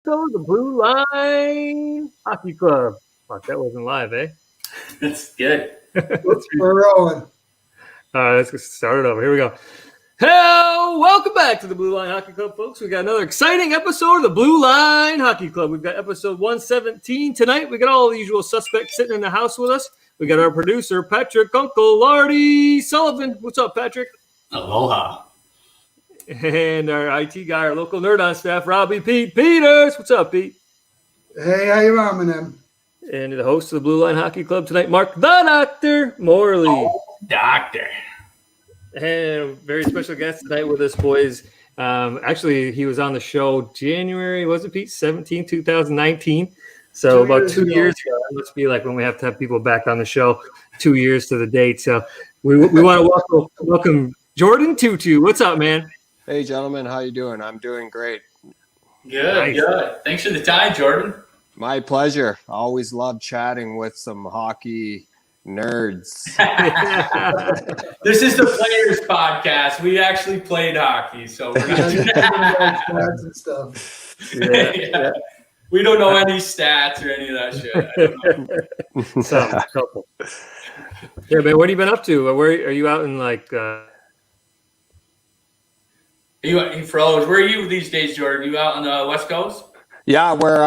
episode of the Blue Line Hockey Club. Fuck, that wasn't live, eh? That's good. We're rolling. All right, let's get started over. Here we go. Hello, welcome back to the Blue Line Hockey Club, folks. We got another exciting episode of the Blue Line Hockey Club. We've got episode 117 tonight. We got all the usual suspects sitting in the house with us. We got our producer, Patrick Uncle Lardy Sullivan. What's up, Patrick? Aloha. And our IT guy, our local nerd on staff, Robbie Pete Peters. What's up, Pete? Hey, how you doing, them? And the host of the Blue Line Hockey Club tonight, Mark the Doctor Morley. Oh, doctor. And a very special guest tonight with us, boys. Actually, he was on the show January, was it, Pete? 17, 2019. So about 2 years ago. It must be like when we have to have people back on the show 2 years to the date. So we want to welcome Jordin Tootoo. What's up, man? Hey, gentlemen. How you doing? I'm doing great. Good, Nice. good. Thanks for the time, Jordin. My pleasure. Always love chatting with some hockey nerds. This is the Players Podcast. We actually played hockey, so we're not doing that. Stats and stuff. Yeah. We don't know any stats or any of that shit. I don't know. Some couple. Yeah, man. What have you been up to? Where are you out in like? You froze. Where are you these days, Jordan? You out on the West Coast? Yeah, we're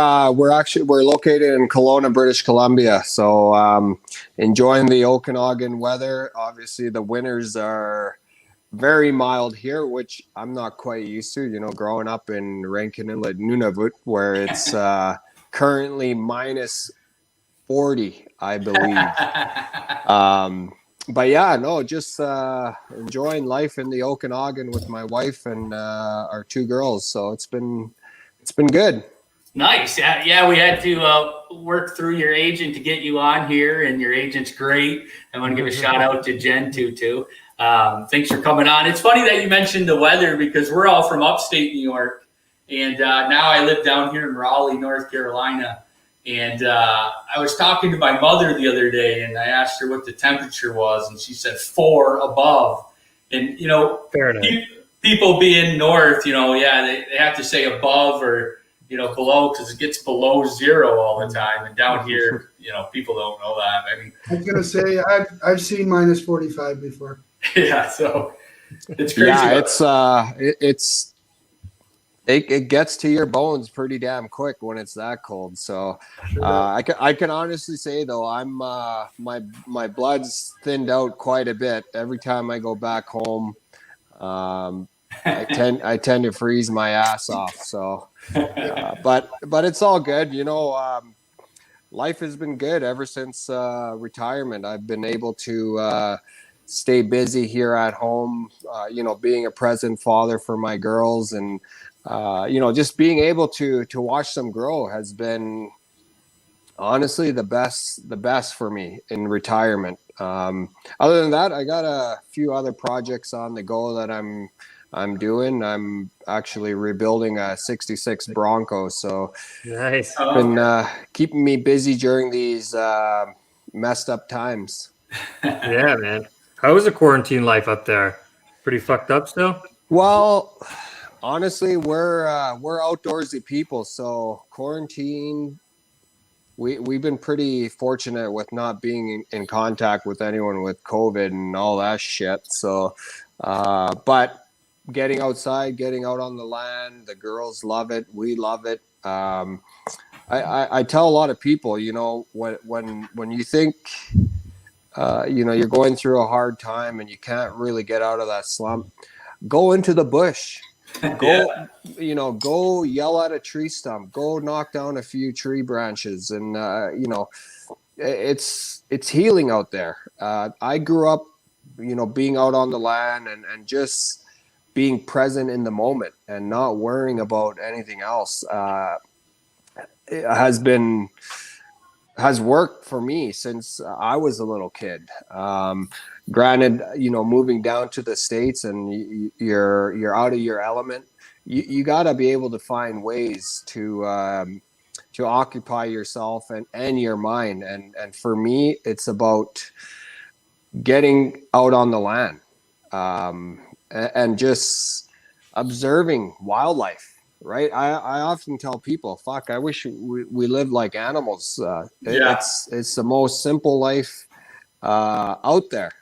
located in Kelowna, British Columbia. So enjoying the Okanagan weather. Obviously, the winters are very mild here, which I'm not quite used to. You know, growing up in Rankin Inlet, Nunavut, where it's currently minus 40, I believe. But yeah, no, just enjoying life in the Okanagan with my wife and our two girls. So it's been good. Nice. Yeah, we had to work through your agent to get you on here, and your agent's great. I want to give a shout out to Jen Tootoo. Thanks for coming on. It's funny that you mentioned the weather because we're all from upstate New York, and now I live down here in Raleigh, North Carolina. And I was talking to my mother the other day, and I asked her what the temperature was, and she said 4 above. And, you know, Fair enough. people being north, you know, they have to say above or, you know, below because it gets below 0 all the time. And down here, you know, people don't know that. I mean, I was gonna say I've seen minus 45 before. yeah, so it's crazy. Yeah, it gets to your bones pretty damn quick when it's that cold. So I can honestly say though, I'm my blood's thinned out quite a bit every time I go back home. I tend to freeze my ass off. So, but it's all good. You know, life has been good ever since retirement. I've been able to stay busy here at home. You know, being a present father for my girls and. You know, just being able to watch them grow has been honestly the best for me in retirement. Other than that, I got a few other projects on the go that I'm doing. I'm actually rebuilding a 66 Bronco. So Nice. it's been keeping me busy during these messed up times. Yeah, man. How was the quarantine life up there? Pretty fucked up still? Well, honestly, we're outdoorsy people, so quarantine. We've been pretty fortunate with not being in contact with anyone with COVID and all that shit. So, but getting outside, getting out on the land, the girls love it. We love it. I tell a lot of people, you know, when you think, you know, you're going through a hard time and you can't really get out of that slump, go into the bush. Go yell at a tree stump, go knock down a few tree branches. And, you know, it's healing out there. I grew up, you know, being out on the land and just being present in the moment and not worrying about anything else. It has worked for me since I was a little kid. Granted, you know, moving down to the States and you're out of your element, you got to be able to find ways to occupy yourself and your mind. And for me, it's about getting out on the land and just observing wildlife. right? I often tell people, fuck, I wish we lived like animals. It's the most simple life out there.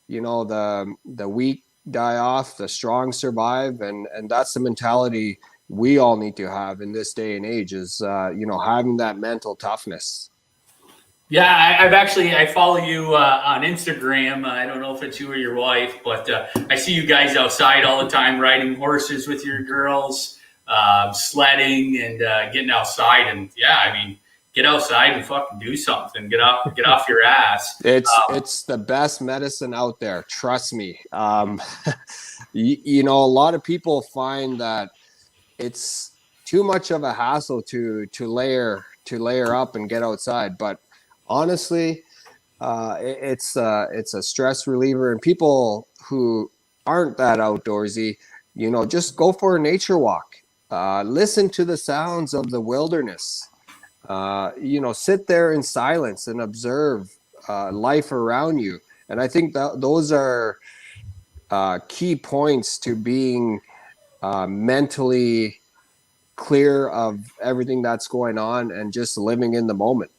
You know, the weak die off, the strong survive, and that's the mentality we all need to have in this day and age, is having that mental toughness. Yeah, I follow you on Instagram. I don't know if it's you or your wife, but I see you guys outside all the time, riding horses with your girls, sledding, and getting outside. And yeah, I mean, get outside and fucking do something. Get off your ass. It's the best medicine out there. Trust me. A lot of people find that it's too much of a hassle to layer up and get outside, but honestly, it's a stress reliever. And people who aren't that outdoorsy, just go for a nature walk. Listen to the sounds of the wilderness. Sit there in silence and observe life around you. And I think that those are key points to being mentally clear of everything that's going on and just living in the moment.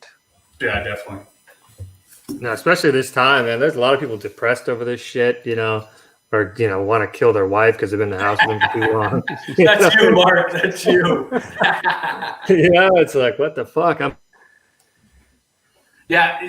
Yeah, definitely. No, especially this time, man. There's a lot of people depressed over this shit, or want to kill their wife because they've been in the house with them for too long. That's you, Mark. That's you. It's like, what the fuck? Yeah,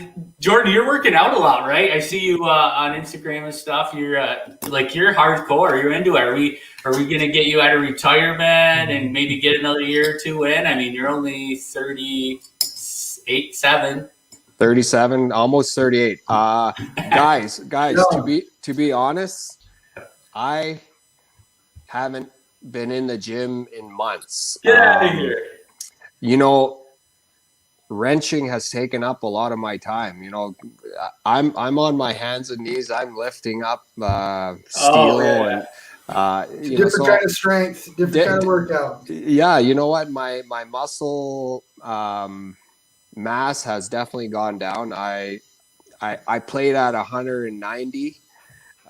Jordin, you're working out a lot, right? I see you on Instagram and stuff. You're you're hardcore. You're into it. Are we gonna get you out of retirement and maybe get another year or two in? I mean, you're only 37, almost 38. Guys, No. to be honest, I haven't been in the gym in months. Get out of here. Wrenching has taken up a lot of my time. I'm on my hands and knees. I'm lifting up steel and different kind of strength, different kind of workout. Yeah, you know what? My muscle mass has definitely gone down. I played at 190.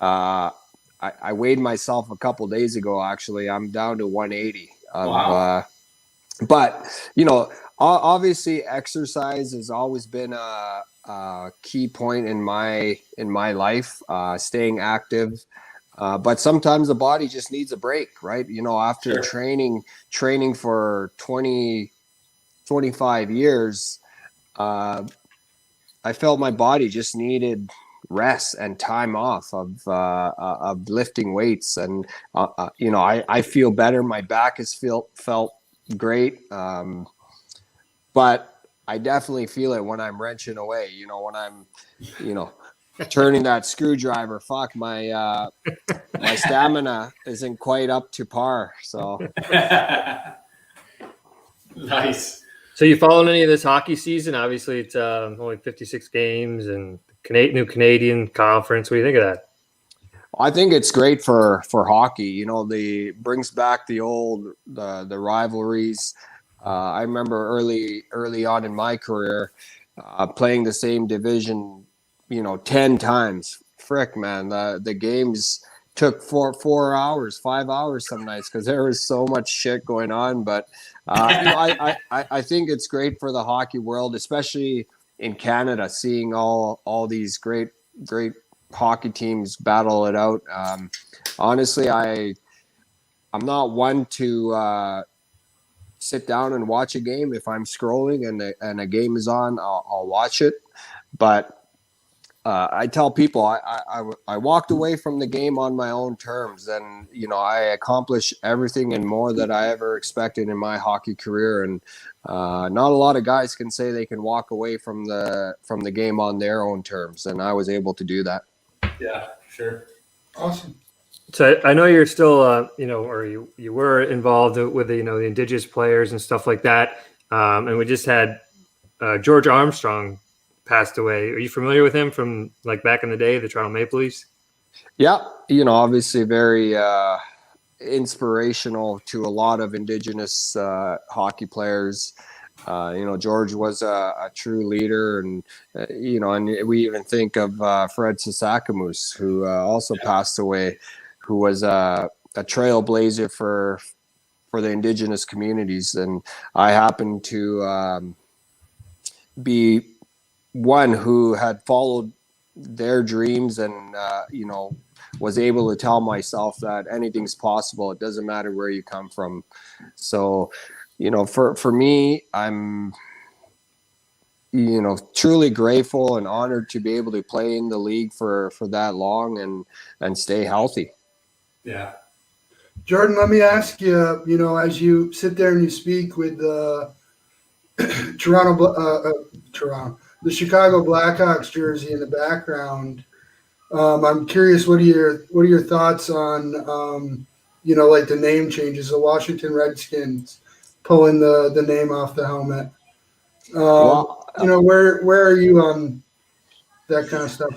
I weighed myself a couple days ago. Actually, I'm down to 180. Wow. But obviously, exercise has always been a key point in my life. Staying active, but sometimes the body just needs a break, right? After training for 25 years, I felt my body just needed rest and time off of lifting weights, and I feel better. My back has felt great, but I definitely feel it when I'm wrenching away. When I'm turning that screwdriver. Fuck, my stamina isn't quite up to par. So nice. So you following any of this hockey season? Obviously, it's only 56 games and new Canadian conference. What do you think of that? I think it's great for hockey. Brings back the rivalries. I remember early on in my career playing the same division, 10 times. Frick, man, the games took 4 hours, 5 hours some nights because there was so much shit going on. But I think it's great for the hockey world, especially in Canada, seeing all these great hockey teams battle it out. Honestly, I'm not one to sit down and watch a game. If I'm scrolling and a game is on, I'll watch it. But I tell people I walked away from the game on my own terms, and I accomplished everything and more that I ever expected in my hockey career. And not a lot of guys can say they can walk away from the game on their own terms, and I was able to do that. Yeah, sure. Awesome. So I know you're still, or you were involved with the Indigenous players and stuff like that. And we just had George Armstrong passed away. Are you familiar with him from back in the day, the Toronto Maple Leafs? Yeah, obviously very inspirational to a lot of Indigenous hockey players. George was a true leader, and and we even think of Fred Sasakamoose, who also passed away, who was a trailblazer for for the indigenous communities. And I happened to be one who had followed their dreams and, was able to tell myself that anything's possible. It doesn't matter where you come from. So, for me, I'm, truly grateful and honored to be able to play in the league for that long and stay healthy. Yeah. Jordin, let me ask you, as you sit there and you speak with the the Chicago Blackhawks jersey in the background, I'm curious, what are your thoughts on, like the name changes, the Washington Redskins pulling the name off the helmet? Where are you on that kind of stuff?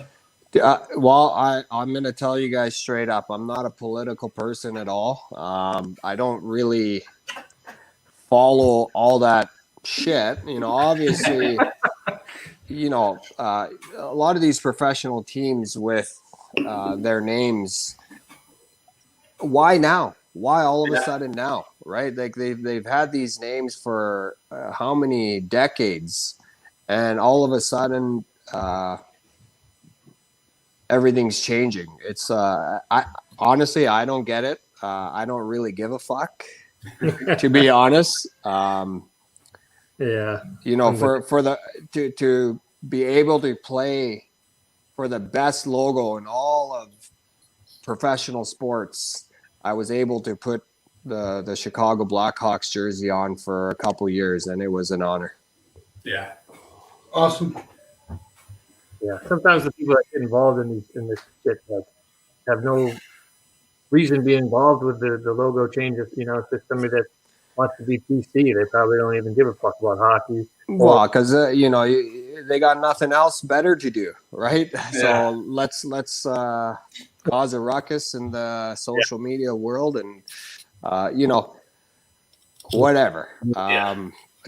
I'm going to tell you guys straight up, I'm not a political person at all. I don't really follow all that shit. Obviously, a lot of these professional teams with their names, why now? Why all of a sudden now, right? Like they've had these names for how many decades, and all of a sudden, everything's changing. It's I honestly, I don't get it. I don't really give a fuck, to be honest. For to be able to play for the best logo in all of professional sports, I was able to put the Chicago Blackhawks jersey on for a couple years, and it was an honor. Yeah. Awesome. Yeah, sometimes the people that get involved in this shit have no reason to be involved with the logo changes. It's just somebody that wants to be PC. They probably don't even give a fuck about hockey. Well, because they got nothing else better to do, right? Yeah. So let's cause a ruckus in the social media world, and whatever.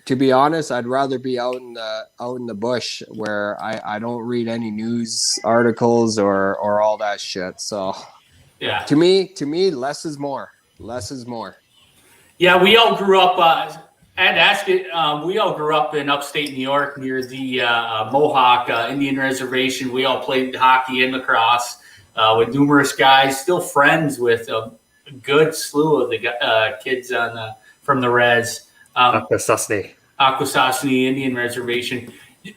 To be honest, I'd rather be out in the bush where I don't read any news articles or all that shit. So, to me, less is more. Less is more. Yeah, we all grew up. I had to ask it. We all grew up in upstate New York near the Mohawk Indian Reservation. We all played hockey and lacrosse with numerous guys. Still friends with a good slew of the kids from the res. Akwesasne Indian Reservation. Did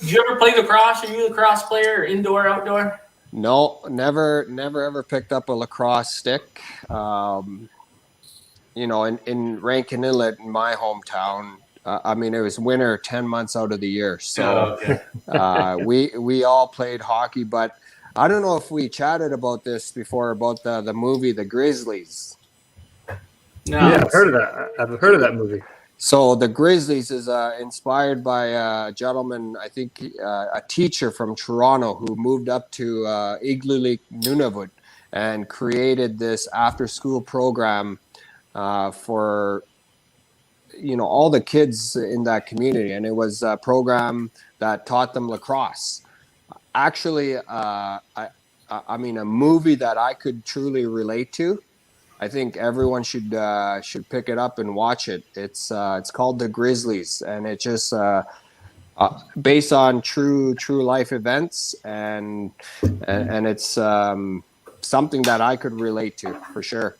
you ever play lacrosse? Are you a lacrosse player, indoor, outdoor? No, never ever picked up a lacrosse stick. In Rankin Inlet, in my hometown, it was winter 10 months out of the year. So we all played hockey, but I don't know if we chatted about this before, about the movie, The Grizzlies. No. Yeah, I've heard of that. I've heard of that movie. So the Grizzlies is inspired by a gentleman, I think a teacher from Toronto who moved up to Igloolik, Nunavut, and created this after-school program for all the kids in that community. And it was a program that taught them lacrosse. Actually, a movie that I could truly relate to. I think everyone should pick it up and watch it. It's called The Grizzlies, and it's just based on true life events, and it's something that I could relate to for sure.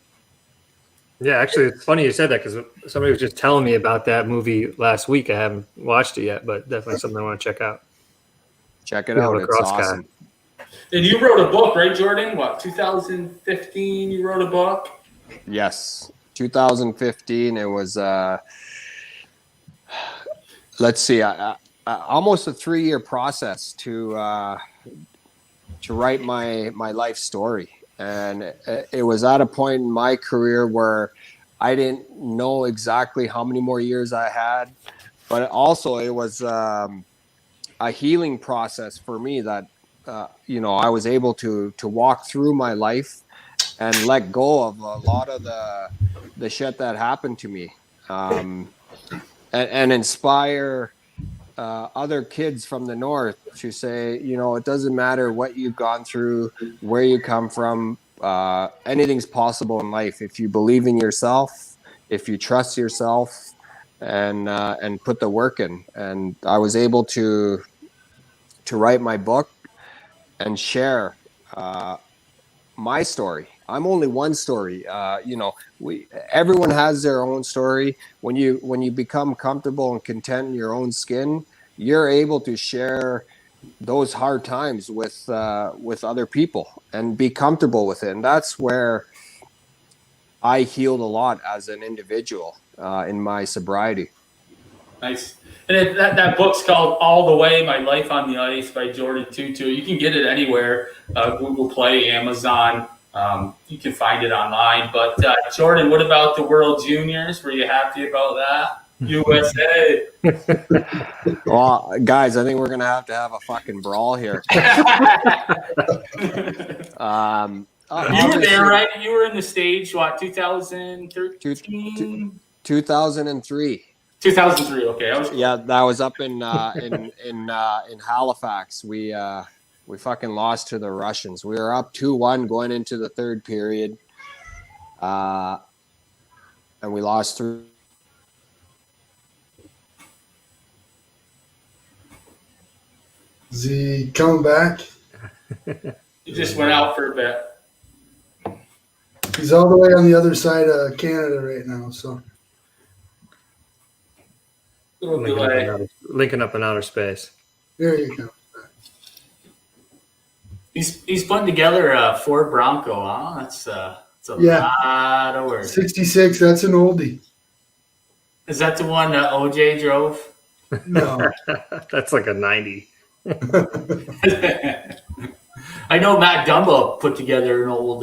Yeah, actually, it's funny you said that, because somebody was just telling me about that movie last week. I haven't watched it yet, but definitely something I want to check out. Check it out. It's awesome. And you wrote a book, right, Jordin? What, 2015 you wrote a book? Yes, 2015. It was, let's see, almost a 3-year process to write my life story. And it was at a point in my career where I didn't know exactly how many more years I had, but also it was a healing process for me that, I was able to walk through my life and let go of a lot of the shit that happened to me, and inspire other kids from the North to say, it doesn't matter what you've gone through, where you come from, anything's possible in life if you believe in yourself, if you trust yourself and put the work in. And I was able to write my book and share my story. I'm only one story. Everyone has their own story. When you become comfortable and content in your own skin, you're able to share those hard times with other people and be comfortable with it. And that's where I healed a lot as an individual in my sobriety. Nice. And that book's called All the Way, My Life on the Ice by Jordin Tootoo. You can get it anywhere, Google Play, Amazon. You can find it online. But Jordin, what about the World Juniors? Were you happy about that? USA. Well, guys, I think we're going to have a fucking brawl here. You were there, right? You were in the stage, what, 2013? 2003. 2003. Okay, yeah, that was up in Halifax. We fucking lost to the Russians. We were up 2-1 going into the third period, and we lost 3. Is he coming back? You just went out for a bit. He's all the way on the other side of Canada right now, so. Linking up in outer space. There you go. He's putting together a Ford Bronco, huh? That's a lot of work. 66, that's an oldie. Is that the one that OJ drove? No. That's like a 90. I know Matt Dumbo put together an old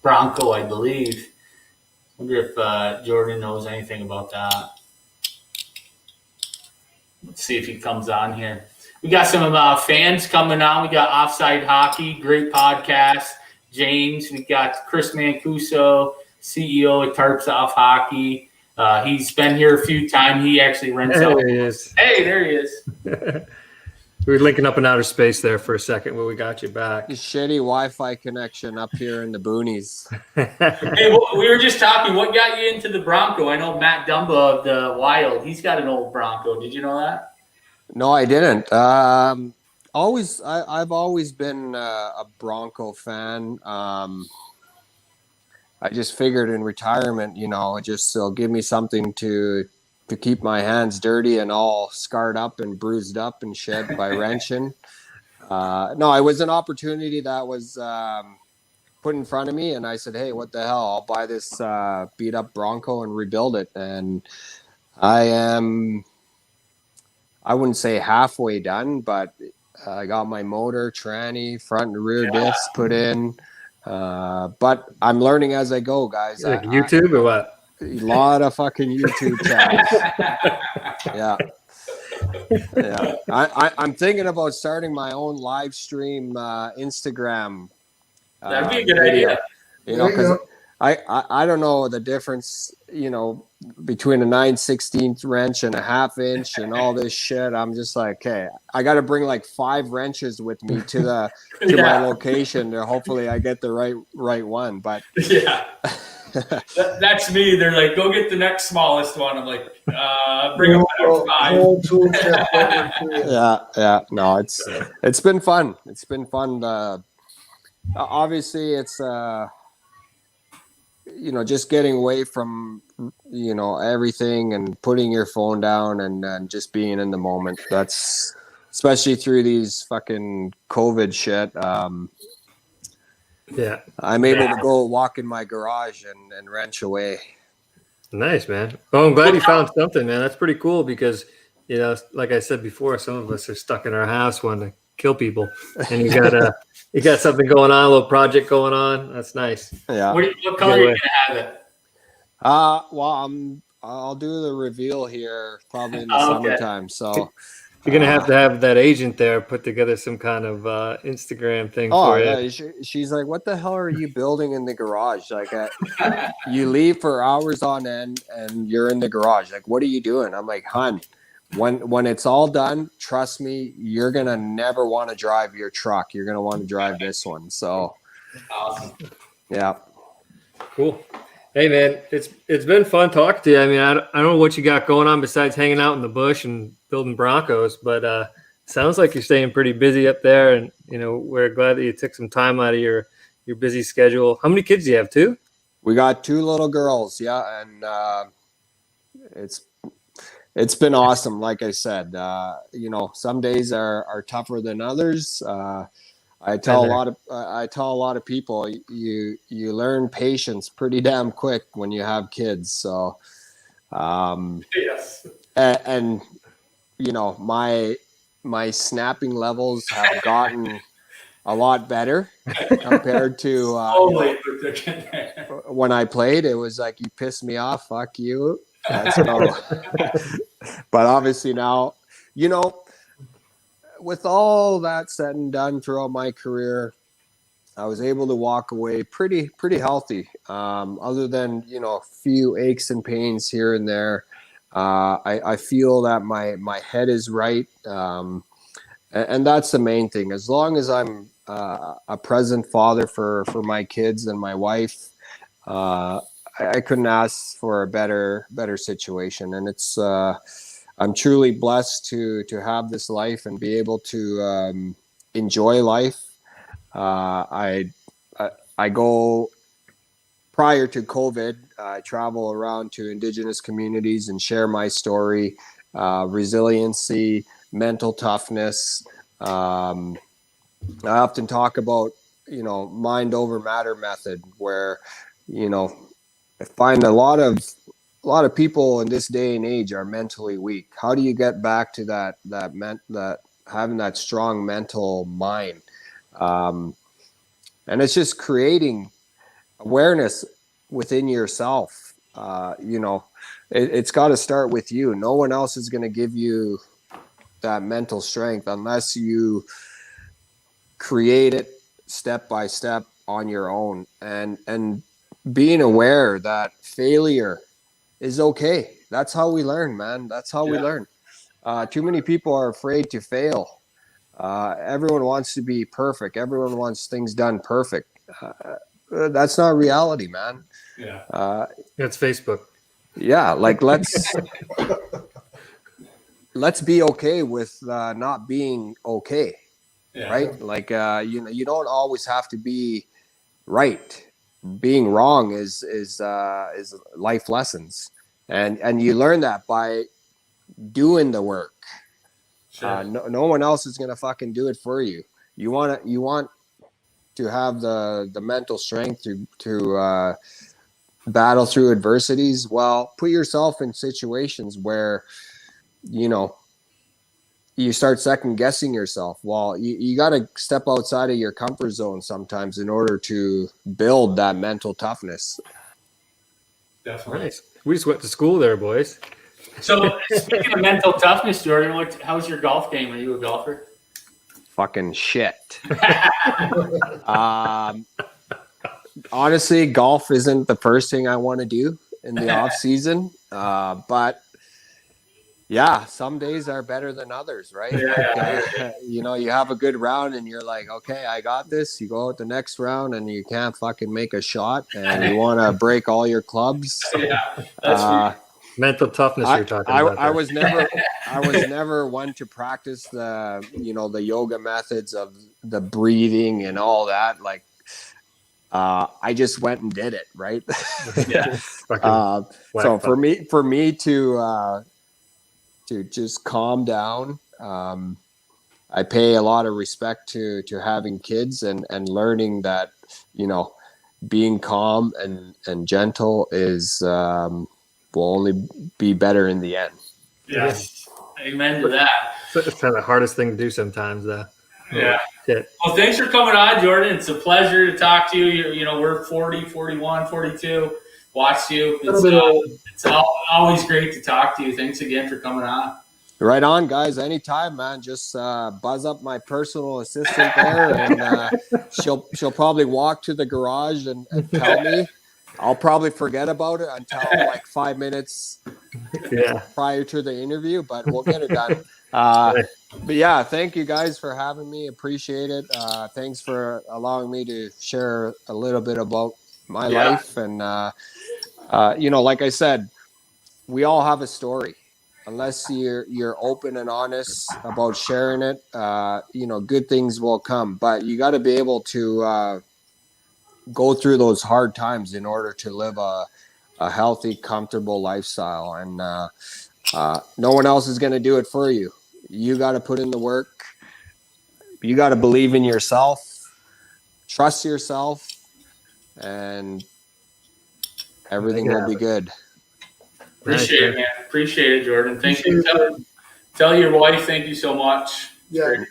Bronco, I believe. Wonder if Jordin knows anything about that. Let's see if he comes on here. We got some fans coming on. We got Offside Hockey, great podcast. James, we got Chris Mancuso, CEO of Tarps Off Hockey. He's been here a few times. He actually rents out. There he is. Hey, there he is. We were linking up in outer space there for a second, but we got you back. Shitty Wi-Fi connection up here in the boonies. Hey, we were just talking. What got you into the Bronco? I know Matt Dumba of the Wild. He's got an old Bronco. Did you know that? No, I didn't. I've always been a Bronco fan. I just figured in retirement, it'll give me something to keep my hands dirty and all scarred up and bruised up and shit by wrenching. No, it was an opportunity that was put in front of me, and I said, hey, what the hell? I'll buy this beat up Bronco and rebuild it. And I wouldn't say halfway done, but I got my motor, tranny, front and rear discs put in. But I'm learning as I go, guys. Like YouTube or what? A lot of fucking YouTube channels. Yeah. I'm thinking about starting my own live stream Instagram. That'd be a good idea. Because I don't know the difference, between a 9/16 wrench and a 1/2 inch and all this shit. I'm just like, okay, I got to bring like 5 wrenches with me to my location. There, hopefully I get the right one. But yeah. That's me. They're like, go get the next smallest one. I'm like, bring up 5. Yeah. No, it's been fun. It's been fun. Obviously, it's just getting away from everything and putting your phone down and just being in the moment. That's especially through these fucking COVID shit. Yeah, I'm able to go walk in my garage and wrench away. Nice, man. Well, I'm glad you found something, man. That's pretty cool because, like I said before, some of us are stuck in our house wanting to kill people, and you got something going on, a little project going on. That's nice. Yeah. What color are you gonna have it? Well, I'll do the reveal here probably in the summertime. So. You're going to have that agent there put together some kind of Instagram thing for you. Yeah. She's like, what the hell are you building in the garage? Like, you leave for hours on end and you're in the garage. Like, what are you doing? I'm like, hun, when it's all done, trust me, you're going to never want to drive your truck. You're going to want to drive this one. So, awesome. Yeah. Cool. Hey man, it's been fun talking to you. I mean, I don't know what you got going on besides hanging out in the bush and building Broncos, but sounds like you're staying pretty busy up there. And we're glad that you took some time out of your busy schedule. How many kids do you have? Two? We got 2 little girls, yeah, and it's been awesome. Like I said, some days are tougher than others. I tell a lot of people you learn patience pretty damn quick when you have kids. So, Yes. and my snapping levels have gotten a lot better compared to when I played. It was like, you pissed me off, fuck you. That's no. But obviously now, with all that said and done throughout my career, I was able to walk away pretty healthy. Other than a few aches and pains here and there, I feel that my head is right, and that's the main thing. As long as I'm a present father for my kids and my wife, I couldn't ask for a better situation. And it's I'm truly blessed to have this life and be able to enjoy life. I go, prior to COVID, I travel around to Indigenous communities and share my story, resiliency, mental toughness. I often talk about, mind over matter method, where, I find a lot of people in this day and age are mentally weak. How do you get back to that having that strong mental mind? And it's just creating awareness within yourself. It's got to start with you. No one else is going to give you that mental strength unless you create it step by step on your own, and being aware that failure is okay. That's how we learn, man. That's how we learn. Too many people are afraid to fail. Everyone wants to be perfect. Everyone wants things done perfect. That's not reality, man. Yeah. That's Facebook. Yeah, like let's be okay with not being okay, right? Like you don't always have to be right. Being wrong is life lessons, and you learn that by doing the work. Sure. No one else is gonna fucking do it for you. You want to have the mental strength to battle through adversities. Well, put yourself in situations where you start second guessing yourself. Well, you got to step outside of your comfort zone sometimes in order to build that mental toughness. Definitely. Nice. We just went to school there, boys. So speaking of mental toughness, Jordin, how's your golf game? Are you a golfer? Fucking shit. Honestly, golf isn't the first thing I want to do in the off season. But yeah, some days are better than others, right? You have a good round and you're like, okay, I got this. You go out the next round and you can't fucking make a shot and you want to break all your clubs. That's mental toughness you're talking about. I was never one to practice the yoga methods of the breathing and all that. Like, I just went and did it, right? So for me to just calm down, I pay a lot of respect to having kids and learning that being calm and gentle is will only be better in the end. Yes, amen to that. It's kind of the hardest thing to do sometimes, though. Yeah. Shit. Well, thanks for coming on, Jordin. It's a pleasure to talk to you. We're 40, 41, 42. Watched you. It's always great to talk to you. Thanks again for coming on. Right on, guys. Anytime, man. Just buzz up my personal assistant there, and she'll probably walk to the garage and tell me. I'll probably forget about it until like 5 minutes prior to the interview, but we'll get it done. But yeah, thank you guys for having me. Appreciate it. Thanks for allowing me to share a little bit about my life, and like I said, we all have a story. Unless you're open and honest about sharing it, good things will come. But you got to be able to go through those hard times in order to live a healthy, comfortable lifestyle. And no one else is going to do it for you. You got to put in the work. You got to believe in yourself, trust yourself, and everything will be good. Appreciate it, man. Appreciate it, Jordin. Thank you. Tell your wife thank you so much. Yeah.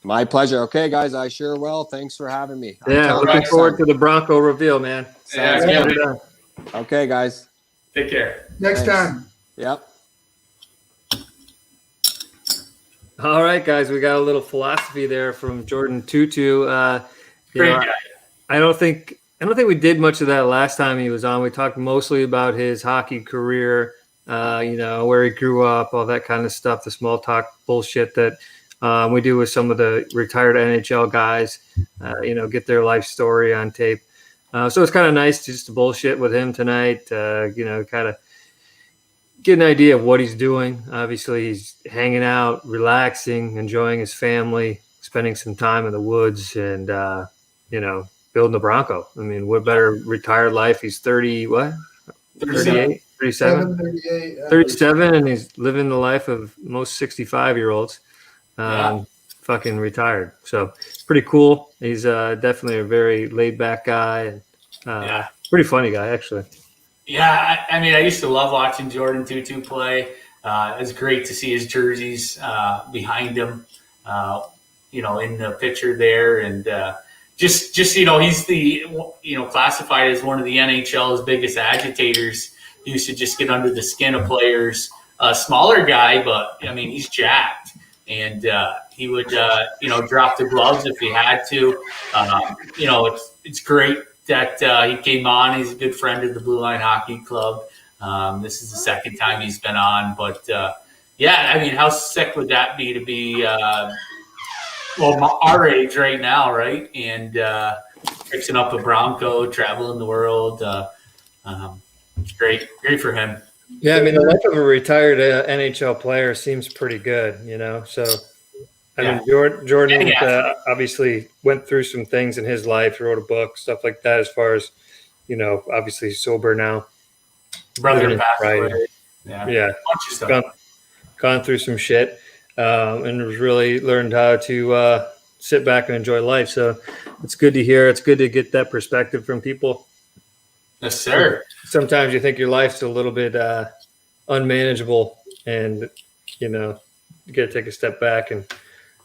My pleasure. Okay, guys, I sure will. Thanks for having me. Yeah, looking forward to the Bronco reveal, man. Sounds good. Okay, guys. Take care. Next time. Yep. All right, guys, we got a little philosophy there from Jordin Tootoo. Great guy. I don't think we did much of that last time he was on. We talked mostly about his hockey career, where he grew up, all that kind of stuff, the small talk bullshit that we do with some of the retired NHL guys, get their life story on tape. So it's kind of nice just to bullshit with him tonight, kind of get an idea of what he's doing. Obviously, he's hanging out, relaxing, enjoying his family, spending some time in the woods, and, building the Bronco. I mean, what better retired life? He's 30, what? 38, 37? 37, and he's living the life of most 65-year-olds. Fucking retired. So it's pretty cool. He's definitely a very laid-back guy. Pretty funny guy, actually. Yeah, I mean, I used to love watching Jordin Tootoo play. It's great to see his jerseys behind him, in the picture there. And just he's the, classified as one of the NHL's biggest agitators. He used to just get under the skin of players. A smaller guy, but, I mean, he's jacked. And he would, drop the gloves if he had to. It's great that he came on. He's a good friend of the Blue Line Hockey Club. This is the second time he's been on. But, how sick would that be to be, our age right now, right? And fixing up a Bronco, traveling the world. It's great for him. Yeah, I mean, the life of a retired NHL player seems pretty good, So, mean, Jordin obviously went through some things in his life, wrote a book, stuff like that, as far as, obviously sober now. Brother passed away. Yeah. Bunch of stuff. Gone through some shit and really learned how to sit back and enjoy life. So it's good to hear. It's good to get that perspective from people. Yes, sir. Sometimes you think your life's a little bit unmanageable, and you got to take a step back and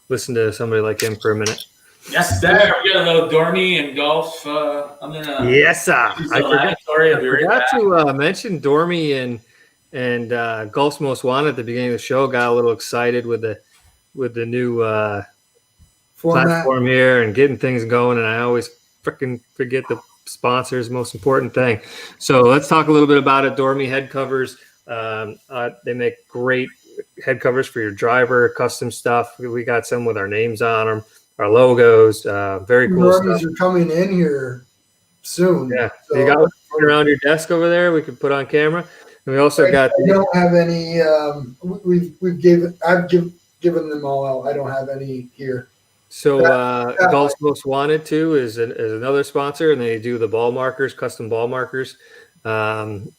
listen to somebody like him for a minute. Yes, sir. We got a little Dormy and golf. Yes, sir. I forgot to mention Dormy and Golf's Most Wanted at the beginning of the show. Got a little excited with the new platform here and getting things going, and I always freaking forget the sponsors, most important thing. So let's talk a little bit about it. Dormy head covers. They make great head covers for your driver, custom stuff. We got some with our names on them, our logos. Very cool Dormies stuff. are coming in here soon. Yeah, so you got one around your desk over there. We can put on camera, and we also got. I don't have any. I've given them all out. I don't have any here. So Golf's Most Wanted too is another sponsor, and they do the ball markers, custom ball markers. They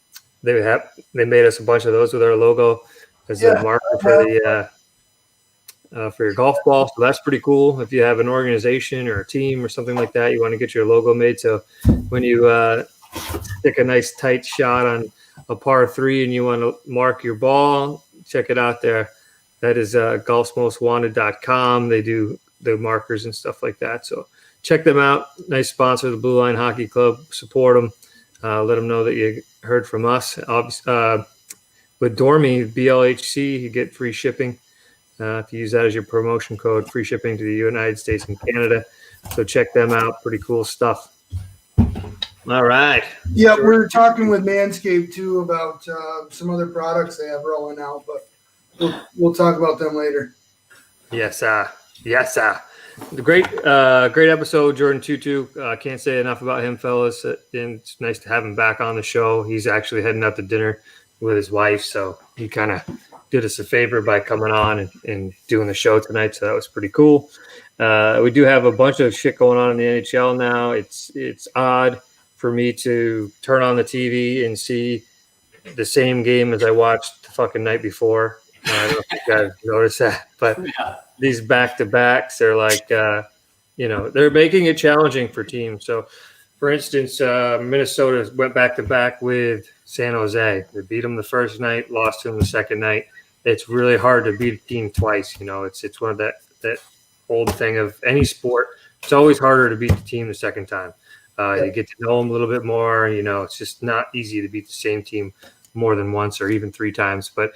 made us a bunch of those with our logo as a marker for your golf ball. So that's pretty cool. If you have an organization or a team or something like that, you want to get your logo made. So when you stick a nice tight shot on a par 3 and you want to mark your ball, check it out there. That is golfsmostwanted.com. They do the markers and stuff like that. So check them out. Nice sponsor, the Blue Line Hockey Club. Support them. Let them know that you heard from us. With Dormy, BLHC, you get free shipping. To use that as your promotion code, free shipping to the United States and Canada. So check them out. Pretty cool stuff. All right. Yeah, we're talking with Manscaped too about some other products they have rolling out, but we'll talk about them later. Yes, sir. Yes, sir. The great episode, Jordin Tootoo. Can't say enough about him, fellas. And it's nice to have him back on the show. He's actually heading out to dinner with his wife, so he kind of did us a favor by coming on and doing the show tonight. So that was pretty cool. We do have a bunch of shit going on in the NHL now. It's odd for me to turn on the TV and see the same game as I watched the fucking night before. I don't know if you guys noticed that, but these back-to-backs are like, they're making it challenging for teams. So, for instance, Minnesota went back-to-back with San Jose. They beat them the first night, lost to them the second night. It's really hard to beat a team twice. It's one of that old thing of any sport. It's always harder to beat the team the second time. You get to know them a little bit more. It's just not easy to beat the same team more than once or even three times. But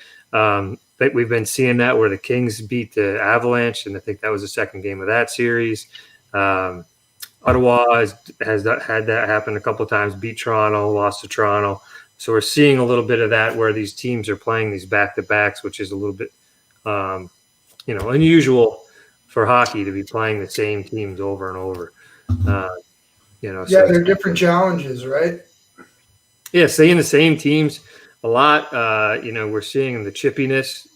we've been seeing that where the Kings beat the Avalanche, and I think that was the second game of that series. Ottawa has had that happen a couple of times, beat Toronto, lost to Toronto. So we're seeing a little bit of that where these teams are playing these back-to-backs, which is a little bit, unusual for hockey to be playing the same teams over and over. They're different challenges, right? Yeah, seeing the same teams a lot. We're seeing the chippiness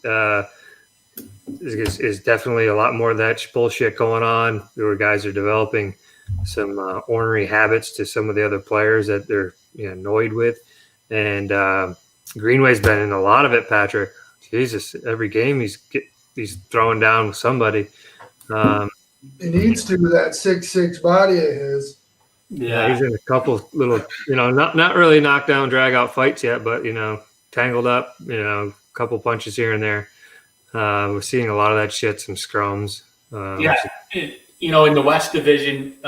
is definitely a lot more of that bullshit going on. Where guys are developing some ornery habits to some of the other players that they're annoyed with. And Greenway's been in a lot of it, Patrick. Jesus, every game he's throwing down with somebody. He needs to with that 6'6" body of his. Yeah, he's in a couple little, not really knockdown, drag out fights yet, but tangled up, a couple punches here and there. We're seeing a lot of that shit, some scrums. In the West Division,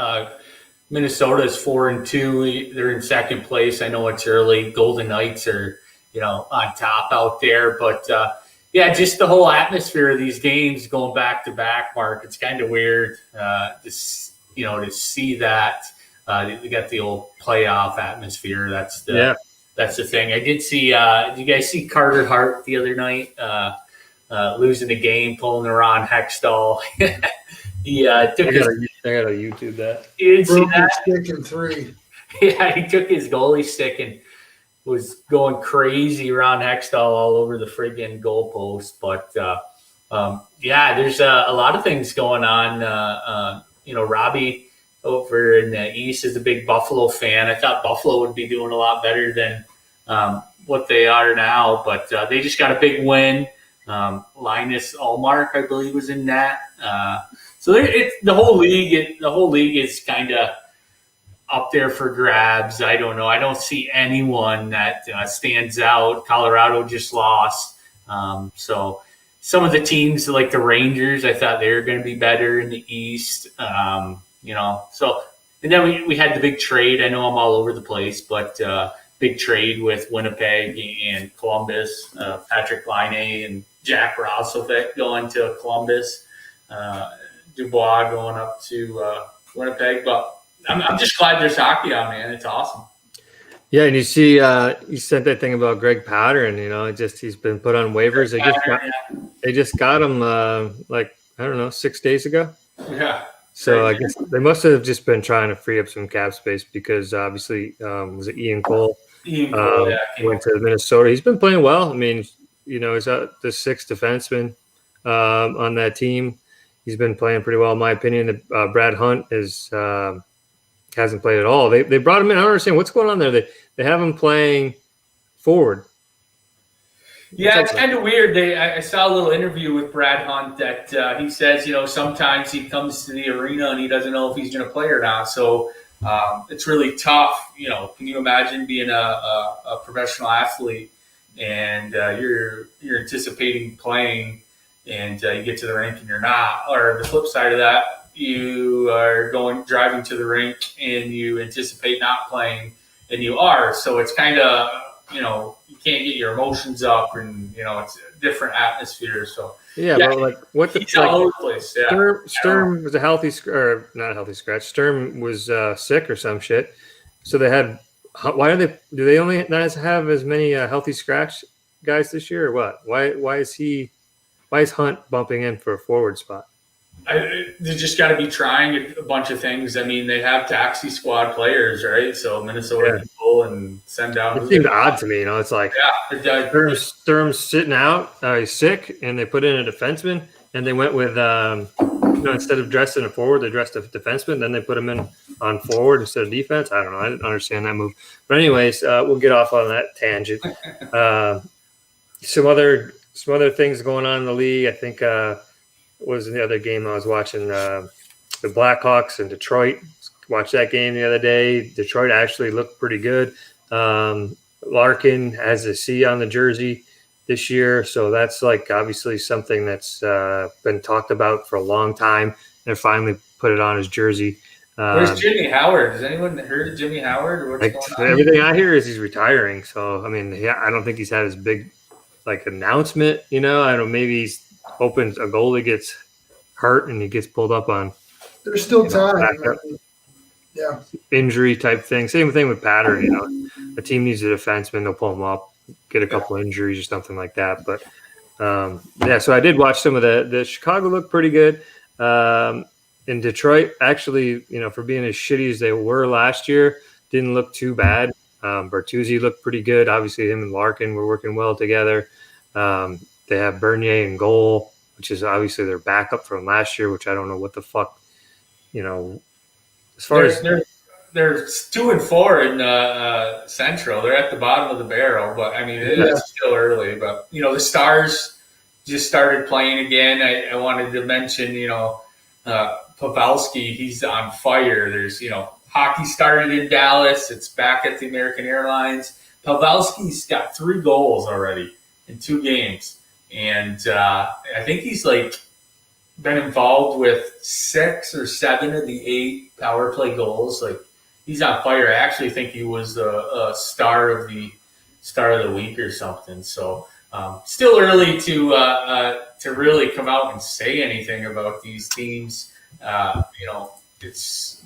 Minnesota is 4-2. They're in second place. I know it's early. Golden Knights are, on top out there. But, just the whole atmosphere of these games going back to back, Mark, it's kind of weird to see that. We got the old playoff atmosphere. That's the thing. I did see, did you guys see Carter Hart the other night losing the game, pulling the Ron Hextall? He took I gotta YouTube that. You didn't see that? Stick in 3. Yeah, he took his goalie stick and was going crazy Ron Hextall all over the friggin' goalpost. But there's a lot of things going on. Robbie over in the East is a big Buffalo fan. I thought Buffalo would be doing a lot better than what they are now, but they just got a big win. Linus Allmark, I believe, was in that. So the whole league is kind of up there for grabs. I don't know. I don't see anyone that stands out. Colorado just lost. So some of the teams like the Rangers, I thought they were going to be better in the East. So and then we had the big trade. I know I'm all over the place, but big trade with Winnipeg and Columbus. Patrick Laine and Jack Roslovic going to Columbus. Dubois going up to Winnipeg. But I'm just glad there's hockey on, man. It's awesome. Yeah, and you see, you sent that thing about Greg Pattern. He's been put on waivers. They just got him 6 days ago. Yeah. So I guess they must have just been trying to free up some cap space because obviously was it Ian Cole? Went to Minnesota. He's been playing well. I mean, he's the sixth defenseman on that team. He's been playing pretty well, in my opinion. Brad Hunt hasn't played at all. They brought him in. I don't understand what's going on there. They have him playing forward. Yeah, it's kind of weird. I saw a little interview with Brad Hunt that he says, sometimes he comes to the arena and he doesn't know if he's going to play or not. So it's really tough. Can you imagine being a professional athlete and you're anticipating playing and you get to the rink and you're not? Or the flip side of that, you are driving to the rink and you anticipate not playing and you are. So it's kind of, you can't get your emotions up and, it's a different atmosphere. So, but what the all over the place. Yeah. Sturm was a not a healthy scratch. Sturm was sick or some shit. So they had, do they only not have as many healthy scratch guys this year or what? Why is Hunt bumping in for a forward spot? They just got to be trying a bunch of things. I mean, they have taxi squad players, right? So Minnesota can pull and send down. It seems odd to me, It's like Sturm's sitting out, he's sick, and they put in a defenseman, and they went with instead of dressing a forward, they dressed a defenseman. Then they put him in on forward instead of defense. I don't know. I didn't understand that move. But anyways, we'll get off on that tangent. Some other things going on in the league. I think was the other game I was watching, the Blackhawks and Detroit. Watched that game the other day. Detroit actually looked pretty good. Larkin has a C on the jersey this year, so that's like obviously something that's been talked about for a long time, and finally put it on his jersey. Where's Jimmy Howard? Has anyone heard of Jimmy Howard? Or what's going on? Everything I hear is he's retiring. So I mean, I don't think he's had his big announcement. I don't. Maybe he's hoping a goalie gets hurt and he gets pulled up on. There's still time. Yeah. Injury type thing. Same thing with Patter. A team needs a defenseman, they'll pull him up, get a couple injuries or something like that. But so I did watch some of the Chicago looked pretty good. In Detroit, actually, for being as shitty as they were last year, didn't look too bad. Bertuzzi looked pretty good. Obviously, him and Larkin were working well together. They have Bernier in goal, which is obviously their backup from last year, which I don't know what the fuck, as far as they're 2-4 in Central. They're at the bottom of the barrel, but I mean, it's still early. But the Stars just started playing again. I wanted to mention, Pavelski. He's on fire. There's hockey started in Dallas. It's back at the American Airlines. Pavelski's got 3 goals already in 2 games, and I think he's been involved with 6 or 7 of the 8 power play goals. He's on fire. I actually think he was a star of the week or something. So still early to really come out and say anything about these teams. It's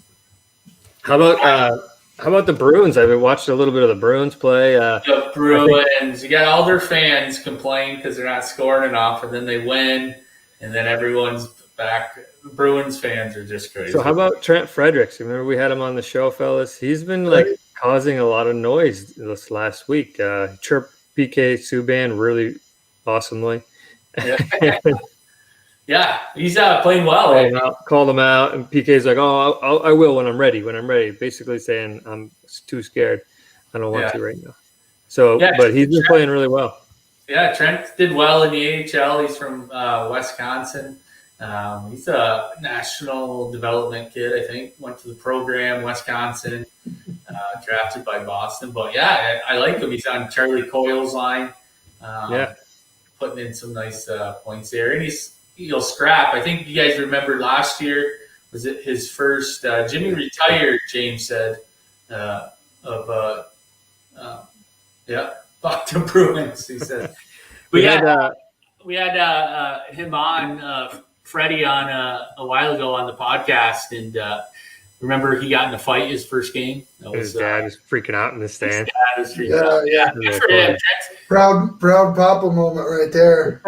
how about the Bruins? I've watched a little bit of the Bruins play. The Bruins, you got all their fans complain because they're not scoring enough, and then they win, and then everyone's back. Bruins fans are just crazy. So how about Trent Frederick? Remember we had him on the show, fellas? He's been causing a lot of noise this last week. Chirped PK Subban really awesomely. Yeah, he's playing well. Called him out, and PK's like, "Oh, I will when I'm ready. When I'm ready." Basically saying, "I'm too scared. I don't want to right now." So, but he's been playing really well. Yeah, Trent did well in the AHL. He's from Wisconsin. He's a national development kid, I think. Went to the program, Wisconsin, drafted by Boston. But yeah, I like him. He's on Charlie Coyle's line. Putting in some nice points there, and he'll scrap. I think you guys remember last year, was it his first? Jimmy retired, James said, fuck the Bruins, he said. We had him on, Freddie on a while ago on the podcast, and remember he got in a fight his first game. His dad was freaking out in the stand. His dad was freaking out. Yeah. Good for him. Proud papa moment right there.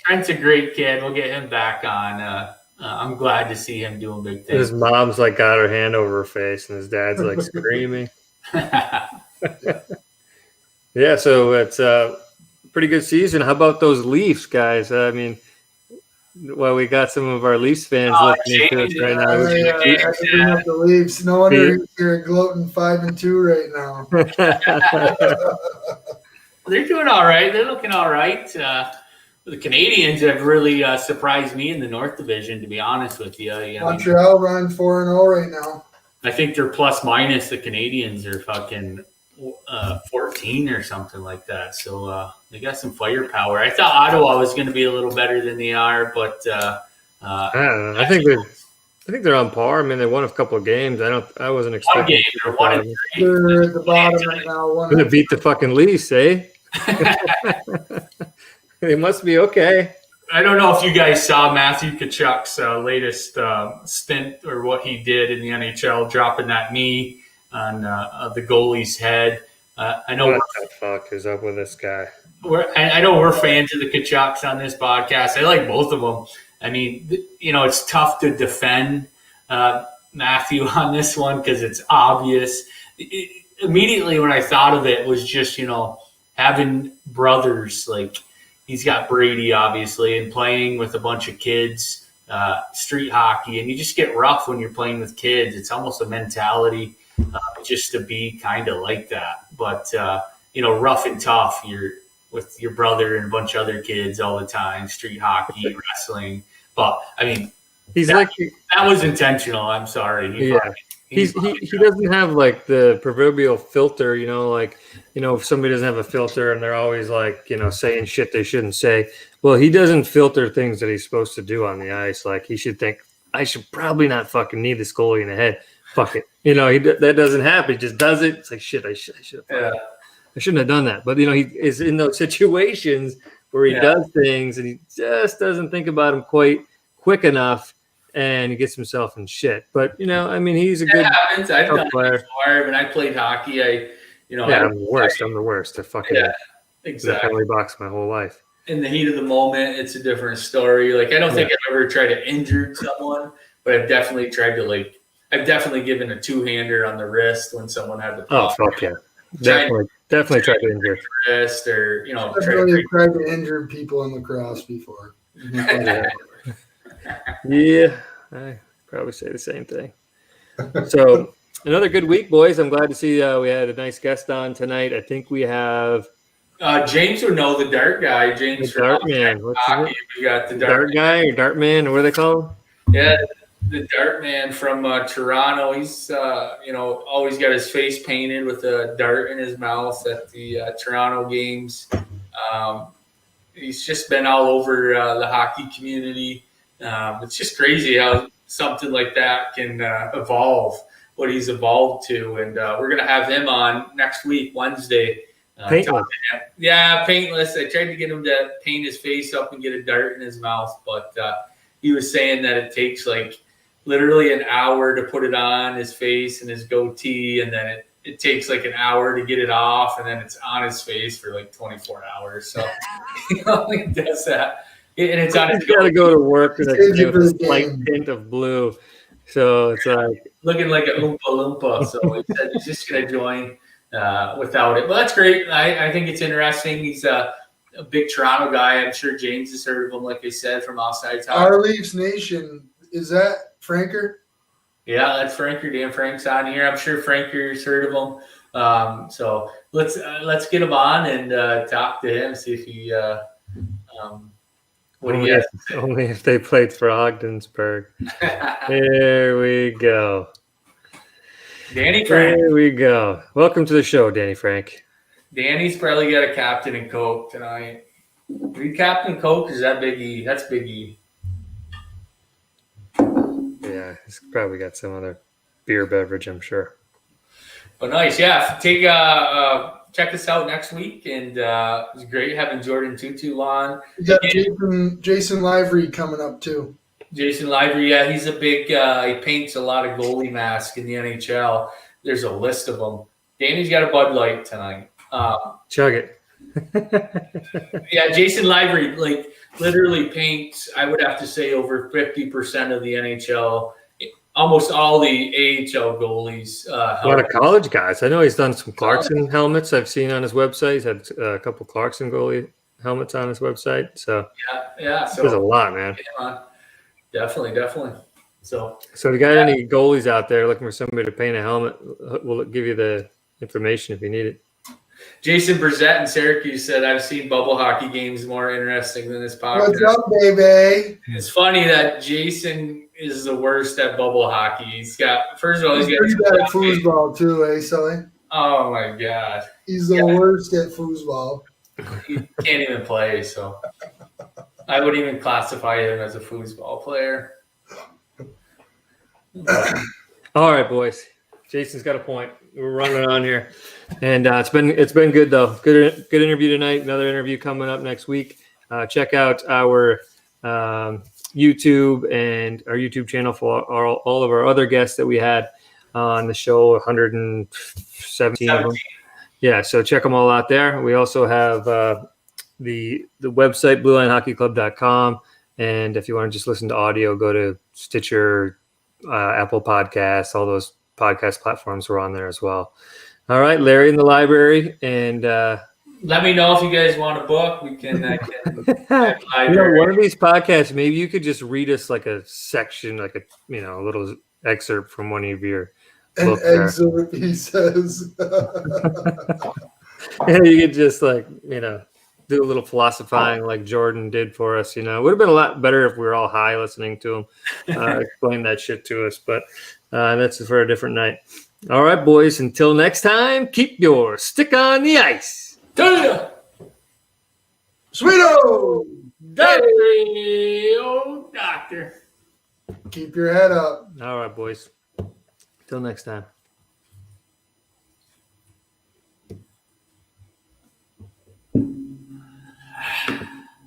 Trent's a great kid. We'll get him back on. I'm glad to see him doing big things. His mom's got her hand over her face, and his dad's screaming. Yeah, so it's a pretty good season. How about those Leafs, guys? I mean, we got some of our Leafs fans listening to us right now. I can bring up the Leafs. No wonder you're gloating 5-2 right now. They're doing all right. They're looking all right. The Canadians have really surprised me in the North Division, to be honest with you. Montreal running 4-0 right now. I think they're plus minus. The Canadians are fucking 14 or something like that. So they got some firepower. I thought Ottawa was going to be a little better than they are, but I don't know. I think they're on par. I mean, they won a couple of games. I wasn't expecting. They're at the bottom right now. Going to beat the fucking Leafs, eh? They must be okay. I don't know if you guys saw Matthew Tkachuk's latest stint or what he did in the NHL, dropping that knee on the goalie's head. I know what the fuck is up with this guy. I know we're fans of the Tkachuks on this podcast. I like both of them. I mean, it's tough to defend Matthew on this one because it's obvious. Immediately when I thought of it was just, having brothers, like he's got Brady, obviously, and playing with a bunch of kids, street hockey, and you just get rough when you're playing with kids. It's almost a mentality just to be kind of like that. But, rough and tough, you're with your brother and a bunch of other kids all the time, street hockey, wrestling. But, I mean, that was intentional. I'm sorry. He doesn't have like the proverbial filter, if somebody doesn't have a filter and they're always like, saying shit they shouldn't say. Well, he doesn't filter things that he's supposed to do on the ice. Like he should think, I should probably not fucking knee this goalie in the head. Fuck it. That doesn't happen. He just does it. It's like, shit, I shouldn't have done that. But, he is in those situations where he does things and he just doesn't think about them quite quick enough. And he gets himself in shit. But, he's a good happens. I've done player. It before. When I played hockey, I'm the worst. I'm the worst. I fucking exactly. penalty box my whole life. In the heat of the moment, it's a different story. Like, I don't think I've ever tried to injure someone, but I've definitely tried to, I've definitely given a two-hander on the wrist when someone had the puck. Oh, fuck yeah. Definitely tried to injure. Wrist or, I've tried to injure people in lacrosse before. Yeah, I probably say the same thing. So another good week, boys. I'm glad to see we had a nice guest on tonight. I think we have James would know the dart guy. James the dart man. What's hockey. We got the dart guy or dart man, or what do they call him? Yeah, the dart man from Toronto. He's always got his face painted with a dart in his mouth at the Toronto games. He's just been all over the hockey community. It's just crazy how something like that can evolve, what he's evolved to. And we're going to have him on next week, Wednesday. Paintless. Yeah, paintless. I tried to get him to paint his face up and get a dart in his mouth, but he was saying that it takes literally an hour to put it on his face and his goatee, and then it takes an hour to get it off, and then it's on his face for 24 hours. So he only does that. And it's on his got to go to work with a slight tint of blue. So it's looking like a Oompa Loompa. So he said he's just going to join without it. Well, that's great. I think it's interesting. He's a big Toronto guy. I'm sure James has heard of him, like I said, from outside town. Our Leafs Nation. Is that Franker? Yeah, that's Franker. Dan Frank's on here. I'm sure Franker's heard of him. So let's get him on and talk to him, see if he only if they played for Ogdensburg. There we go. Danny Frank. There we go. Welcome to the show, Danny Frank. Danny's probably got a Captain and Coke tonight. Read Captain Coke, is that Big E? That's Big E. Yeah, he's probably got some other beer beverage, I'm sure. But nice, yeah. Check us out next week, and it was great having Jordin Tootoo on. We got Jason Livery coming up too. Jason Livery, yeah, he's a big. He paints a lot of goalie masks in the NHL. There's a list of them. Danny's got a Bud Light tonight. Chug it. Yeah, Jason Livery literally paints. I would have to say over 50% of the NHL. Almost all the AHL goalies. A lot of college guys. I know he's done some Clarkson helmets I've seen on his website. He's had a couple Clarkson goalie helmets on his website. So yeah. So there's a lot, man. Definitely. So if you got any goalies out there looking for somebody to paint a helmet, we'll give you the information if you need it. Jason Brissett in Syracuse said, "I've seen bubble hockey games more interesting than this podcast." What's up, baby? It's funny that Jason is the worst at bubble hockey. He's got pretty bad at foosball too, Sully? Oh my god, he's the worst at foosball. He can't even play, so I wouldn't even classify him as a foosball player. All right, boys. Jason's got a point. We're running on here, and it's been good though. Good interview tonight. Another interview coming up next week. Check out our YouTube and our YouTube channel for all of our other guests that we had on the show. 117 of them. Yeah, so check them all out there. We also have the website BlueLineHockeyClub.com. And if you want to just listen to audio, go to Stitcher, Apple Podcasts, all those podcast platforms are on there as well. All right, Larry in the library, and let me know if you guys want a book. We can. One of these podcasts, maybe you could just read us like a section, like a little excerpt from one of your an excerpt, he says. And you could just do a little philosophizing like Jordin did for us. It would have been a lot better if we were all high listening to him explain that shit to us. But that's for a different night. All right, boys. Until next time, keep your stick on the ice. Sweeto! Hey, old doctor. Keep your head up. All right, boys. Till next time.